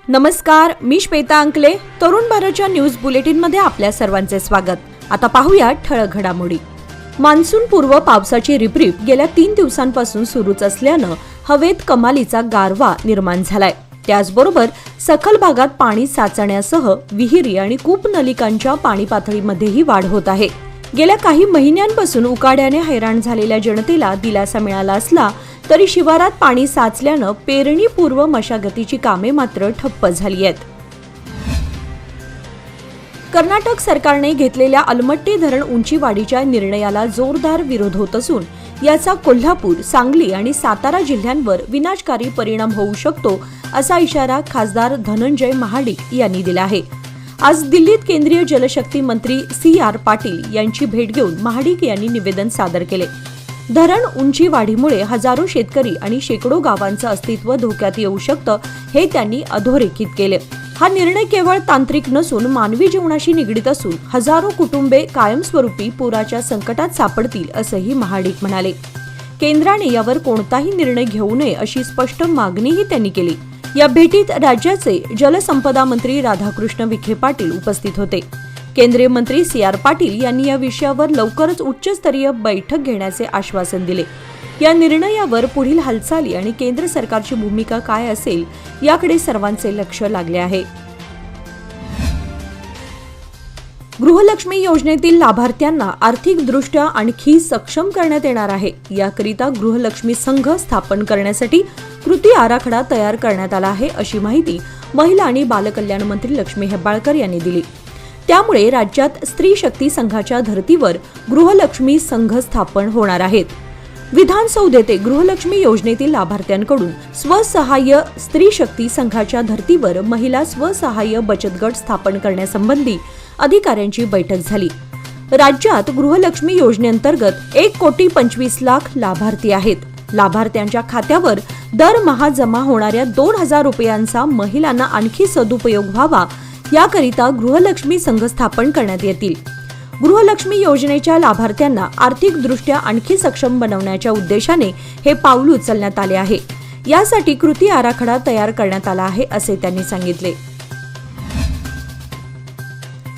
नमस्कार, मी श्वेता अंकले. तरुण भारतच्या न्यूज बुलेटिनमध्ये आपल्या सर्वांचे स्वागत. आता पाहूया ठळक घडामोडी. मान्सून पूर्व पावसाची रिपरिप गेल्या 3 दिवसांपासून सुरूच असल्यानं हवेत कमालीचा गारवा निर्माण झालाय. त्याचबरोबर सखल भागात पाणी साचण्यासह विहिरी आणि कूपनलिकांच्या पाणी पातळीमध्येही वाढ होत आहे. गेल्या काही महिन्यांपासून उकाड्याने हैराण झालेल्या जनतेला दिलासा मिळाला असला तरी शिवारात पाणी साचल्यानं पेरणीपूर्व मशागतीची कामे मात्र ठप्प झाली आहेत. कर्नाटक सरकारने घेतलेल्या अलमट्टी धरण उंचीवाढीच्या निर्णयाला जोरदार विरोध होत असून याचा कोल्हापूर, सांगली आणि सातारा जिल्ह्यांवर विनाशकारी परिणाम होऊ शकतो असा इशारा खासदार धनंजय महाडिक यांनी दिला आहे. आज दिल्लीत केंद्रीय जलशक्ती मंत्री CR पाटील यांची भेट घेऊन महाडिक यांनी निवेदन सादर केले. धरण उंची वाढीमुळे हजारो शेतकरी आणि शेकडो गावांचं अस्तित्व धोक्यात येऊ शकतं हे त्यांनी अधोरेखित केले. हा निर्णय केवळ तांत्रिक नसून मानवी जीवनाशी निगडीत असून हजारो कुटुंबे कायमस्वरूपी पुराच्या संकटात सापडतील असंही महाडिक म्हणाले. केंद्राने यावर कोणताही निर्णय घेऊ नये अशी स्पष्ट मागणीही त्यांनी केली. या भेटीत राज्याचे जलसंपदा मंत्री राधाकृष्ण विखे पाटील उपस्थित होते. केंद्रीय मंत्री CR पाटील यांनी या विषयावर लवकरच उच्चस्तरीय बैठक घेण्याचे आश्वासन दिले. या निर्णयावर पुढील हालचाली आणि केंद्र सरकारची भूमिका काय असेल याकडे सर्वांचे लक्ष लागले आहे. गृहलक्ष्मी योजनेतील लाभार्थ्यांना आर्थिकदृष्ट्या आणखी सक्षम करण्यात येणार आहे. याकरिता गृहलक्ष्मी संघ स्थापन करण्यासाठी कृती आराखडा तयार करण्यात आला आहे अशी माहिती महिला आणि बालकल्याण मंत्री लक्ष्मी हेब्बाळकर यांनी दिली. त्यामुळे राज्यात स्त्री शक्ती संघाच्या धर्तीवर गृहलक्ष्मी संघ स्थापन होणार आहेत. विधानसौध येथे गृहलक्ष्मी योजनेतील लाभार्थ्यांकडून स्वसहाय्य स्त्री शक्ती संघाच्या धर्तीवर महिला स्वसहाय्य बचत गट स्थापन करण्यासंबंधी अधिकाऱ्यांची बैठक झाली. राज्यात गृहलक्ष्मी योजनेअंतर्गत 1,25,00,000 लाभार्थी आहेत. लाभार्थ्यांच्या खात्यावर दरमहा जमा होणाऱ्या 2,000 रुपयांचा महिलांना आणखी सदुपयोग व्हावा याकरिता गृहलक्ष्मी संघ स्थापन करण्यात येतील. गृहलक्ष्मी योजनेच्या लाभार्थ्यांना आर्थिकदृष्ट्या आणखी सक्षम बनवण्याच्या उद्देशाने हे पाऊल उचलण्यात आले आहे. यासाठी कृती आराखडा तयार करण्यात आला आहे असे त्यांनी सांगितले.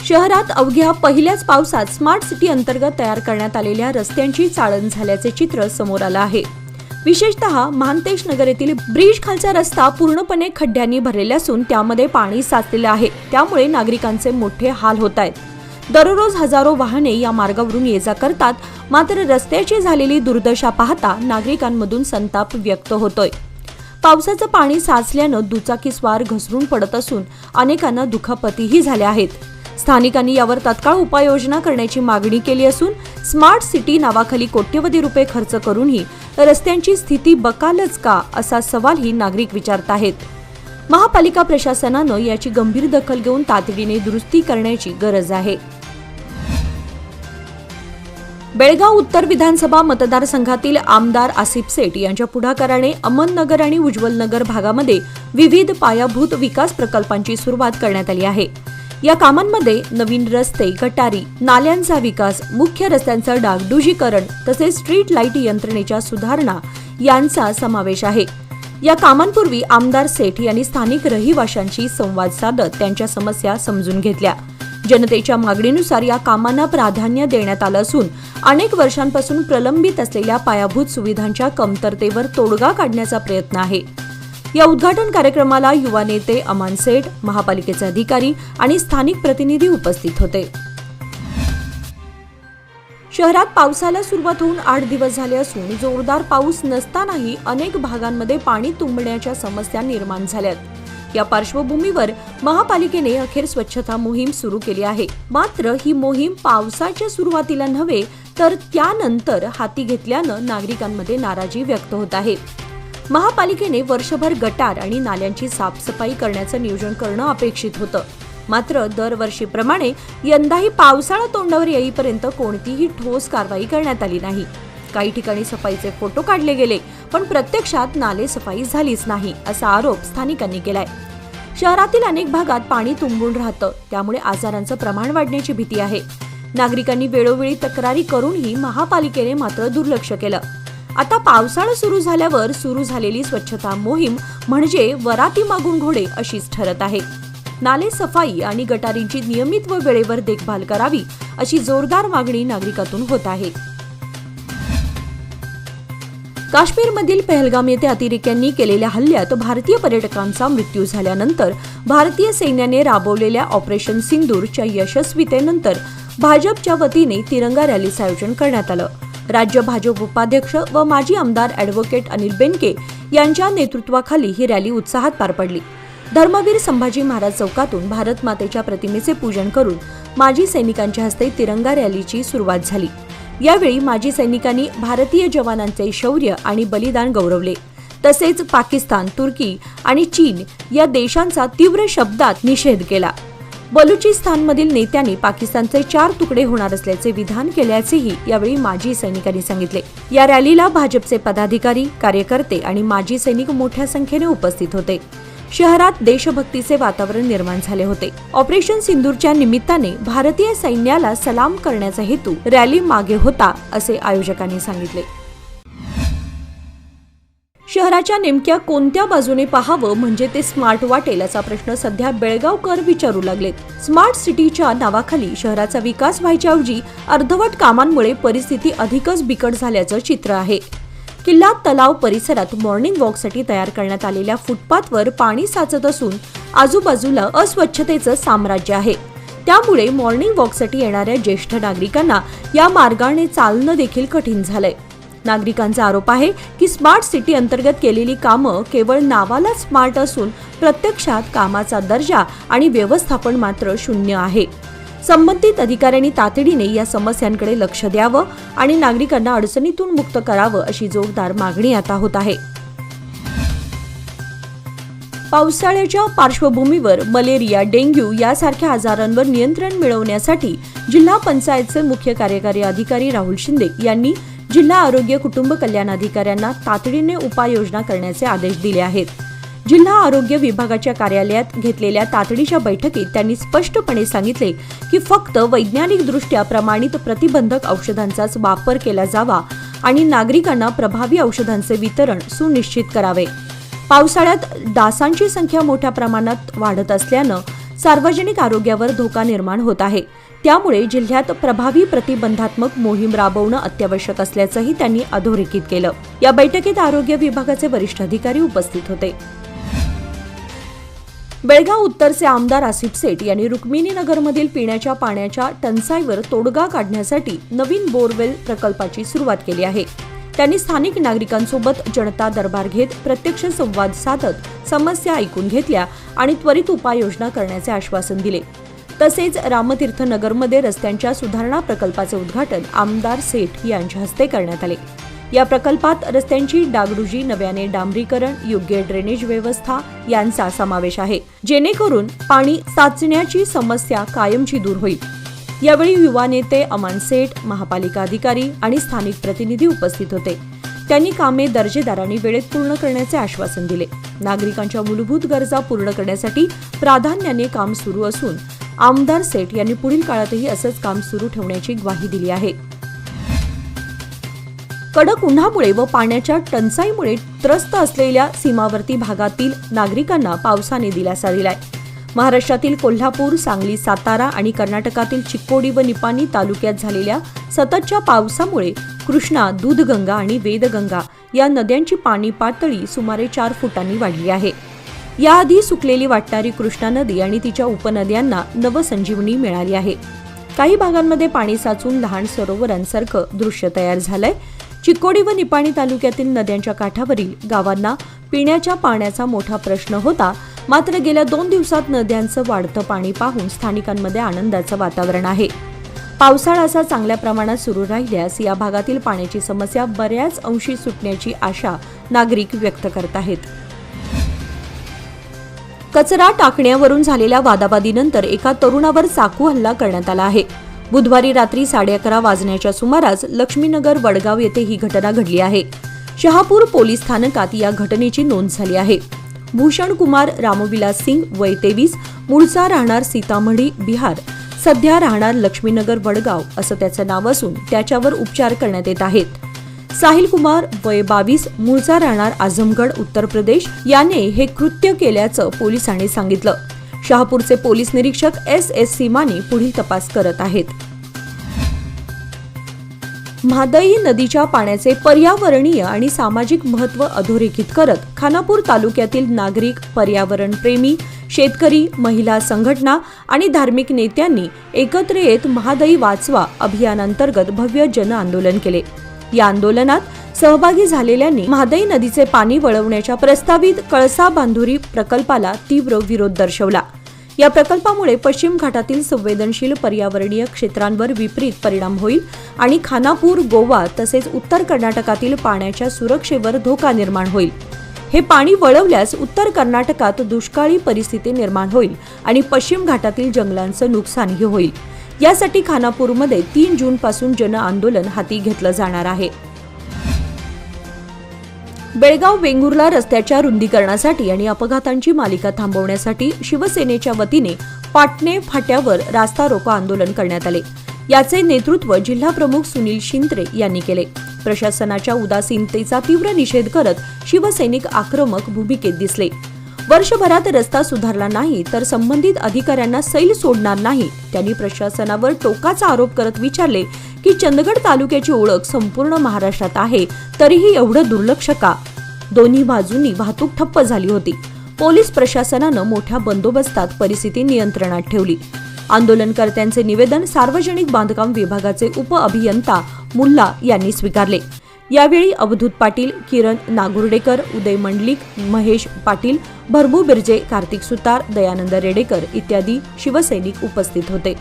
शहरात अवघ्या पहिल्याच पावसात स्मार्ट सिटी अंतर्गत तयार करण्यात आलेल्या रस्त्यांची चाळण झाल्याचे चित्र समोर आलं आहे. विशेषतः महांतेश नगर येथील ब्रिज खालचा रस्ता पूर्णपणे खड्ड्यांनी भरलेला असून त्यामध्ये पाणी साचलेले आहे. त्यामुळे नागरिकांचे मोठे हाल होत आहेत. दररोज हजारो वाहने या मार्गावरून ये जा करतात. मात्र रस्त्याची झालेली दुर्दशा पाहता नागरिकांमधून संताप व्यक्त होतोय. पावसाचं पाणी साचल्यानं दुचाकीस्वार घसरून पडत असून अनेकांना दुखापतीही झाल्या आहेत. स्थानिकांनी यावर तात्काळ उपाययोजना करण्याची मागणी केली असून स्मार्ट सिटी नावाखाली कोट्यवधी रुपये खर्च करूनही रस्त्यांची स्थिती बकालच का असा सवालही नागरिक विचारत आहेत. महापालिका प्रशासनानं याची गंभीर दखल घेऊन तातडीने दुरुस्ती करण्याची गरज आहे. बेळगाव उत्तर विधानसभा मतदारसंघातील आमदार आसिफ सेठ यांच्या पुढाकाराने अमननगर आणि उज्ज्वलनगर भागामध्ये विविध पायाभूत विकास प्रकल्पांची सुरुवात करण्यात आली आहे. या कामांमध्ये नवीन रस्ते, गटारी, नाल्यांचा विकास, मुख्य रस्त्यांचं डागडुजीकरण तसेच स्ट्रीट लाईट यंत्रणेच्या सुधारणा यांचा समावेश आहे. या कामांपूर्वी आमदार सेठ यांनी स्थानिक रहिवाशांशी संवाद साधत त्यांच्या समस्या समजून घेतल्या. जनतेच्या मागणीनुसार या कामांना प्राधान्य देण्यात आलं असून अनेक वर्षांपासून प्रलंबित असलेल्या पायाभूत सुविधांच्या कमतरतेवर तोडगा काढण्याचा प्रयत्न आहे. या उद्घाटन कार्यक्रमाला युवा नेते अमान सेठ, महापालिकेचे अधिकारी आणि स्थानिक प्रतिनिधी उपस्थित होते. शहरात पावसाला सुरुवात होऊन 8 दिवस झाले असून जोरदार पाऊस नसतानाही अनेक भागांमध्ये पाणी तुंबण्याच्या समस्या निर्माण झाल्यात. या पार्श्वभूमीवर महापालिकेने अखेर स्वच्छता मोहीम सुरू केली आहे. मात्र ही मोहीम पावसाच्या सुरुवातीला नव्हे तर त्यानंतर हाती घेतल्यानं नागरिकांमध्ये नाराजी व्यक्त होत आहे. महापालिकेने वर्षभर गटार आणि नाल्यांची साफसफाई करण्याचं नियोजन करणं अपेक्षित होतं. मात्र दरवर्षीप्रमाणे यंदाही पावसाळा तोंडावर येईपर्यंत कोणतीही ठोस कारवाई करण्यात आली नाही. काही ठिकाणी सफाईचे फोटो काढले गेले पण प्रत्यक्षात नाले सफाई झालीच नाही असा आरोप स्थानिकांनी केलाय. शहरातील अनेक भागात पाणी तुंबून राहतं, त्यामुळे आजारांचं प्रमाण वाढण्याची भीती आहे. नागरिकांनी वेळोवेळी तक्रारी करूनही महापालिकेने मात्र दुर्लक्ष केलं. आता पावसाळा सुरू झाल्यावर सुरू झालेली स्वच्छता मोहीम म्हणजे वराती मागून घोडे अशीच ठरत आहे. नाले सफाई आणि गटारींची नियमित व वेळेवर देखभाल करावी अशी जोरदार मागणी नागरिकातून होत आहे. काश्मीरमधील पहलगाम येथे अतिरेक्यांनी केलेल्या हल्ल्यात भारतीय पर्यटकांचा मृत्यू झाल्यानंतर भारतीय सैन्याने राबवलेल्या ऑपरेशन सिंदूरच्या यशस्वीतेनंतर भाजपच्या वतीने तिरंगा रॅलीचं आयोजन करण्यात आलं. राज्य भाजप उपाध्यक्ष व माजी आमदार ॲडव्होकेट अनिल बेनके यांच्या नेतृत्वाखाली ही रॅली उत्साहात पार पडली. धर्मवीर संभाजी महाराज चौकातून भारत मातेच्या प्रतिमेचे पूजन करून माजी सैनिकांच्या हस्ते तिरंगा रॅलीची सुरुवात झाली. यावेळी माजी सैनिकांनी भारतीय जवानांचे शौर्य आणि बलिदान गौरवले. तसेच पाकिस्तान, तुर्की आणि चीन या देशांचा तीव्र शब्दात निषेध केला. बलुचिस्तानमधील नेत्यांनी पाकिस्तानचे 4 तुकडे होणार असल्याचे विधान केल्याचेही यावेळी माजी सैनिकांनी सांगितले. या रॅलीला भाजपचे पदाधिकारी, कार्यकर्ते आणि माजी सैनिक मोठ्या संख्येने उपस्थित होते. शहरात देशभक्तीचे वातावरण निर्माण झाले होते. ऑपरेशन सिंदूरच्या निमित्ताने भारतीय सैन्याला सलाम करण्याचा हेतू रॅली मागे होता, असे आयोजकांनी सांगितले. शहराच्या नेमक्या कोणत्या बाजूने पाहावं म्हणजे ते स्मार्ट वाटेल असा प्रश्न सध्या बेळगावकर विचारू लागलेत. स्मार्ट सिटीच्या नावाखाली शहराचा विकास व्हायच्याऐवजी अर्धवट कामांमुळे परिस्थिती अधिकच बिकट झाल्याचं चित्र आहे. किल्ला तलाव परिसरात मॉर्निंग वॉकसाठी तयार करण्यात आलेल्या फुटपाथवर पाणी साचत असून आजूबाजूला अस्वच्छतेचं साम्राज्य आहे. त्यामुळे मॉर्निंग वॉकसाठी येणाऱ्या ज्येष्ठ नागरिकांना या मार्गाने चालणं देखील कठीण झालंय. नागरिकांचा आरोप आहे की स्मार्ट सिटी अंतर्गत केलेली कामं केवळ नावाला स्मार्ट असून प्रत्यक्षात कामाचा दर्जा आणि व्यवस्थापन मात्र शून्य आहे. संबंधित अधिकाऱ्यांनी तातडीने या समस्यांकडे लक्ष द्यावं आणि नागरिकांना अडचणीतून मुक्त करावं अशी जोरदार मागणी आता होत आहे. पावसाळ्याच्या पार्श्वभूमीवर मलेरिया, डेंग्यू यासारख्या आजारांवर नियंत्रण मिळवण्यासाठी जिल्हा पंचायतचे मुख्य कार्यकारी अधिकारी राहुल शिंदे यांनी जिल्हा आरोग्य कुटुंब कल्याण अधिकाऱ्यांना तातडीने उपाययोजना करण्याचे आदेश दिले आहेत. जिल्हा आरोग्य विभागाच्या कार्यालयात घेतलेल्या तातडीच्या बैठकीत त्यांनी स्पष्टपणे सांगितले की फक्त वैज्ञानिकदृष्ट्या प्रमाणित प्रतिबंधक औषधांचाच वापर केला जावा आणि नागरिकांना प्रभावी औषधांचे वितरण सुनिश्चित करावे. पावसाळ्यात डासांची संख्या मोठ्या प्रमाणात वाढत असल्यानं सार्वजनिक आरोग्यावर धोका निर्माण होत आहे. त्यामुळे जिल्ह्यात प्रभावी प्रतिबंधात्मक मोहीम राबवणं अत्यावश्यक असल्याचंही त्यांनी अधोरेखित केलं. या बैठकीत आरोग्य विभागाचे वरिष्ठ अधिकारी उपस्थित होते. बेळगाव उत्तरचे आमदार आसिफ सेठ यांनी रुक्मिणीनगरमधील पिण्याच्या पाण्याच्या टंचाईवर तोडगा काढण्यासाठी नवीन बोरवेल प्रकल्पाची सुरुवात केली आहे. त्यांनी स्थानिक नागरिकांसोबत जनता दरबार घेत प्रत्यक्ष संवाद साधत समस्या ऐकून घेतल्या आणि त्वरित उपाययोजना करण्याचे आश्वासन दिले. तसेच रामतीर्थ नगरमध्ये रस्त्यांच्या सुधारणा प्रकल्पाचे उद्घाटन आमदार सेठ यांच्या हस्ते करण्यात आले. या प्रकल्पात रस्त्यांची डागडुजी, नव्याने डांबरीकरण, योग्य ड्रेनेज व्यवस्था यांचा समावेश आहे, जेणेकरून पाणी साचण्याची समस्या कायमची दूर होईल. यावेळी युवा नेते अमान सेठ, महापालिका अधिकारी आणि स्थानिक प्रतिनिधी उपस्थित होते. त्यांनी कामे दर्जेदार आणि वेळेत पूर्ण करण्याचे आश्वासन दिले. नागरिकांच्या मूलभूत गरजा पूर्ण करण्यासाठी प्राधान्याने काम सुरू असून आमदार सेठ यांनी पुढील काळातही असंच काम सुरू ठेवण्याची ग्वाही दिली आहे. कडक उन्हामुळे व पाण्याच्या टंचाईमुळे त्रस्त असलेल्या सीमावर्ती भागातील नागरिकांना पावसाने दिलासा दिलाय. महाराष्ट्रातील कोल्हापूर, सांगली, सातारा आणि कर्नाटकातील चिक्कोडी व निपाणी तालुक्यात झालेल्या सततच्या पावसामुळे कृष्णा, दूधगंगा आणि वेदगंगा या नद्यांची पाणी पातळी सुमारे 4 फुटांनी वाढली आहे. याआधी सुकलेली वाटणारी कृष्णा नदी आणि तिच्या उपनद्यांना नवसंजीवनी मिळाली आहे. काही भागांमध्ये पाणी साचून लहान सरोवरांसारखं दृश्य तयार झालंय. चिक्कोडी व निपाणी तालुक्यातील नद्यांच्या काठावरील गावांना पिण्याच्या पाण्याचा मोठा प्रश्न होता. मात्र गेल्या 2 दिवसात नद्यांचं वाढतं पाणी पाहून स्थानिकांमध्ये आनंदाचं वातावरण आहे. पावसाळा असा चांगल्या प्रमाणात सुरू राहिल्यास या भागातील पाण्याची समस्या बऱ्याच अंशी सुटण्याची आशा नागरिक व्यक्त करत आहेत. कचरा टाकण्यावरून झालेल्या वादावादीनंतर एका तरुणावर चाकू हल्ला करण्यात आला आहे. बुधवारी रात्री 11:30 वाजण्याच्या सुमारास लक्ष्मीनगर वडगाव येथे ही घटना घडली आहे. शहापूर पोलीस स्थानकात या घटनेची नोंद झाली आहे. भूषण कुमार रामविलास सिंग, वय 23, मूळचा राहणार सीतामढी, बिहार, सध्या राहणार लक्ष्मीनगर वडगाव असं त्याचं नाव असून त्याच्यावर उपचार करण्यात येत आहेत. साहिल कुमार वय 22 मूळचा राहणार आझमगड उत्तर प्रदेश याने हे कृत्य केल्याचं पोलिसांनी सांगितलं. शहापूरचे पोलीस निरीक्षक S.S. सीमानी पुढील तपास करत आहेत. म्हादई नदीच्या पाण्याचे पर्यावरणीय आणि सामाजिक महत्त्व अधोरेखित करत खानापूर तालुक्यातील नागरिक, पर्यावरणप्रेमी, शेतकरी, महिला संघटना आणि धार्मिक नेत्यांनी एकत्र येत म्हादई वाचवा अभियानांतर्गत भव्य जन आंदोलन केले. या आंदोलनात सहभागी झालेल्यांनी म्हादई नदीचे पाणी वळवण्याच्या प्रस्तावित कळसा बांधुरी प्रकल्पाला तीव्र विरोध दर्शवला. या प्रकल्पामुळे पश्चिम घाटातील संवेदनशील पर्यावरणीय क्षेत्रांवर विपरीत परिणाम होईल आणि खानापूर, गोवा तसेच उत्तर कर्नाटकातील पाण्याच्या सुरक्षेवर धोका निर्माण होईल. हे पाणी वळवल्यास उत्तर कर्नाटकात दुष्काळी परिस्थिती निर्माण होईल आणि पश्चिम घाटातील जंगलांचं नुकसानही होईल. यासाठी खानापूरमध्ये 3 जून पासून जन आंदोलन हाती घेतलं जाणार आहे. बेळगाव वेंगुर्ला रस्त्याच्या रुंदीकरणासाठी आणि अपघातांची मालिका थांबवण्यासाठी शिवसेनेच्या वतीने पाटणे फाट्यावर रास्ता रोको आंदोलन करण्यात आले. याचे नेतृत्व जिल्हा प्रमुख सुनील शिंत्रे यांनी केले. प्रशासनाच्या उदासीनतेचा तीव्र निषेध करत शिवसैनिक आक्रमक भूमिकेत दिसले. वर्षभरात रस्ता सुधारला नाही तर संबंधित अधिकाऱ्यांना सैल सोडणार नाही. त्यांनी प्रशासनावर टोकाचा आरोप करत विचारले की चंदगड तालुक्याची ओळख संपूर्ण महाराष्ट्रात आहे, तरीही एवढं दुर्लक्ष का? दोन्ही बाजूंनी वाहतूक ठप्प झाली होती. पोलीस प्रशासनानं मोठ्या बंदोबस्तात परिस्थिती नियंत्रणात ठेवली. आंदोलनकर्त्यांचे निवेदन सार्वजनिक बांधकाम विभागाचे उपअभियंता मुल्ला यांनी स्वीकारले. यावेळी अवधूत पाटील, किरण नागुर्डेकर, उदय मंडलिक, महेश पाटील, भरभू बिर्जे, कार्तिक सुतार, दयानंद रेडेकर इत्यादी शिवसैनिक उपस्थित होते.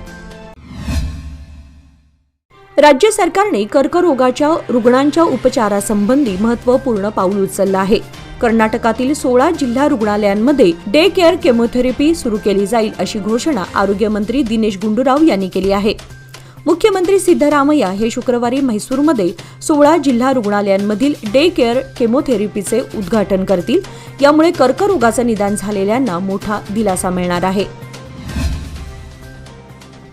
राज्य सरकारने कर्करोगाच्या रुग्णांच्या उपचारासंबंधी महत्त्वपूर्ण पाऊल उचललं आहे. कर्नाटकातील 16 जिल्हा रुग्णालयांमध्ये डे केअर केमोथेरपी सुरू केली जाईल अशी घोषणा आरोग्यमंत्री दिनेश गुंडूराव यांनी केली आहे. मुख्यमंत्री सिद्धरामय्या हे शुक्रवारी म्हैसूरमध्ये 16 जिल्हा रुग्णालयांमधील डे केअर केमोथेरपीचे उद्घाटन करतील. यामुळे कर्करोगाचं निदान झालेल्यांना मोठा दिलासा मिळणार आहे.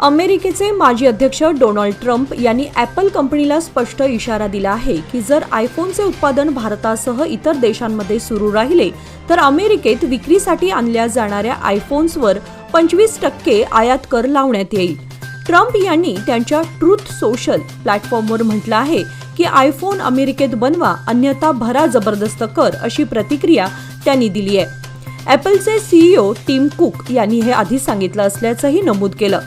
अमेरिकेचे माजी अध्यक्ष डोनाल्ड ट्रम्प यांनी ॲपल कंपनीला स्पष्ट इशारा दिला आहे की जर आयफोनचे उत्पादन भारतासह इतर देशांमध्ये सुरू राहिले तर अमेरिकेत विक्रीसाठी आणल्या जाणाऱ्या आयफोन्सवर 25% आयात कर लावण्यात येईल. ट्रम्प यांनी त्यांच्या ट्रूथ सोशल प्लॅटफॉर्मवर म्हटलं आहे की आयफोन अमेरिकेत बनवा अन्यथा भरा जबरदस्त कर अशी प्रतिक्रिया त्यांनी दिली आहे. ॲपलचे CEO टिम कुक यांनी हे आधी सांगितलं असल्याचंही नमूद केलं.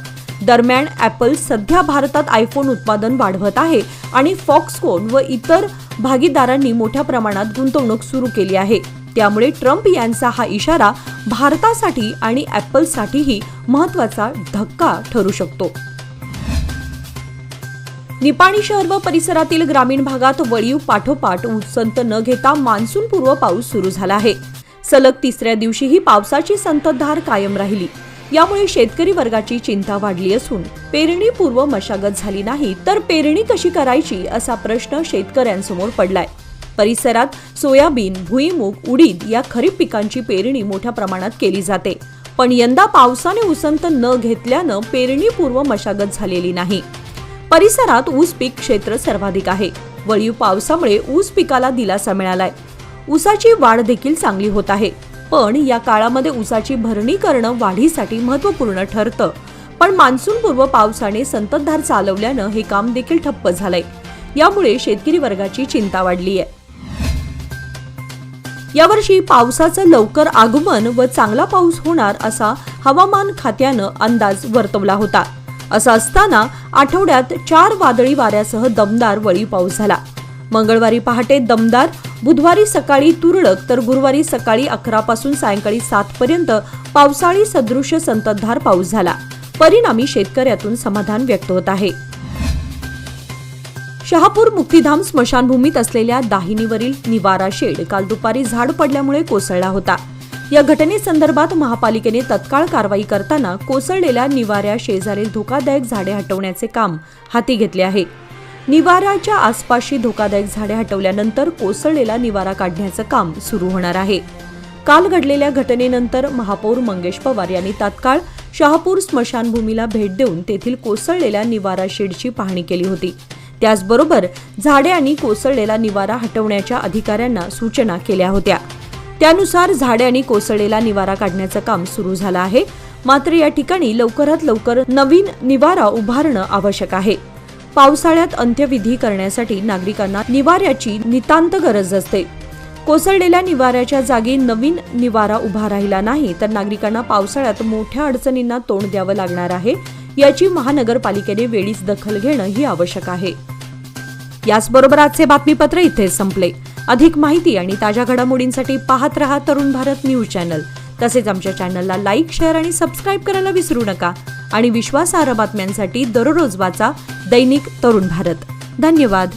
दरम्यान ॲपल सध्या भारतात आयफोन उत्पादन वाढवत आहे आणि फॉक्सकॉन व इतर भागीदारांनी मोठ्या प्रमाणात गुंतवणूक सुरू केली आहे. त्यामुळे ट्रम्प यांचा हा इशारा भारतासाठी आणि ॲपलसाठीही महत्त्वाचा धक्का ठरू शकतो. निपाणी शहर व परिसरातील ग्रामीण भागात वळीव पाठोपाठ उसंत न घेता मान्सूनपूर्व पाऊस सुरू झाला आहे. सलग 3ऱ्या दिवशीही पावसाची संततधार कायम राहिली. यामुळे शेतकरी वर्गाची चिंता वाढली असून पेरणीपूर्व मशागत झाली नाही तर पेरणी कशी करायची असा प्रश्न शेतकऱ्यांसमोर पडलाय. परिसरात सोयाबीन, भुईमूग, उडीद या खरीप पिकांची पेरणी मोठ्या प्रमाणात केली जाते. पण यंदा पावसाने उसंत न घेतल्यानं पेरणीपूर्व मशागत झालेली नाही. परिसरात ऊस पीक क्षेत्र सर्वाधिक आहे. वळीव पावसामुळे ऊस पिकाला दिलासा मिळालाय. ऊसाची वाढ देखील चांगली होत आहे. पण या काळामध्ये ऊसाची भरणी करणं वाढीसाठी महत्त्वपूर्ण ठरतं. पण मान्सूनपूर्व पावसाने संततधार चालवल्यानं हे काम देखील ठप्प झालंय. यामुळे शेतकरी वर्गाची चिंता वाढली आहे. यावर्षी पावसाचं लवकर आगमन व चांगला पाऊस होणार असा हवामान खात्यानं अंदाज वर्तवला होता. असं असताना आठवड्यात 4 वादळी वाऱ्यासह दमदार वळीव पाऊस झाला. मंगळवारी पहाटे दमदार, बुधवारी सकाळी तुरळक तर गुरुवारी सकाळी 11 पासून सायंकाळी 7 पर्यंत पावसाळी सदृश्य संततधार पाऊस झाला. परिणामी शेतकऱ्यातून समाधान व्यक्त होत आहे. शहापूर मुक्तिधाम स्मशानभूमीत असलेल्या दाहिनीवरील निवारा शेड काल दुपारी झाड पडल्यामुळे कोसळला होता. या घटनेसंदर्भात महापालिकेने तत्काळ कारवाई करताना कोसळलेल्या निवाऱ्या शेजारील धोकादायक झाडे हटवण्याचे काम हाती घेतले आहे. निवाराच्या आसपासची धोकादायक झाडे हटवल्यानंतर कोसळलेला निवारा काढण्याचं काम सुरू होणार आहे. काल घडलेल्या घटनेनंतर महापौर मंगेश पवार यांनी तात्काळ शहापूर स्मशानभूमीला भेट देऊन तेथील कोसळलेल्या निवारा शेडची पाहणी केली होती. त्याचबरोबर झाडे आणि कोसळलेला निवारा हटवण्याच्या अधिकाऱ्यांना सूचना केल्या होत्या। त्यानुसार झाडे आणि कोसळलेला निवारा काढण्याचं काम सुरू झालं आहे। मात्र या ठिकाणी लवकरात लवकर नवीन निवारा उभारणं आवश्यक आहे। पावसाळ्यात अंत्यविधी करण्यासाठी नागरिकांना निवाऱ्याची नितांत गरज असते। कोसळलेल्या निवाऱ्याच्या जागी नवीन निवारा उभा राहिला नाही तर नागरिकांना पावसाळ्यात मोठ्या अडचणींना तोंड द्यावं लागणार आहे। याची महानगरपालिकेने वेळीच दखल घेणं ही आवश्यक आहे। याचबरोबर आजचे बातमीपत्र इथेच संपले। अधिक माहिती आणि ताज्या घडामोडींसाठी पाहत रहा तरुण भारत न्यूज चॅनल। तसेच आमच्या चॅनलला लाईक, शेअर आणि सबस्क्राईब करायला विसरू नका आणि विश्वासार्ह बातम्यांसाठी दररोज वाचा दैनिक तरुण भारत। धन्यवाद।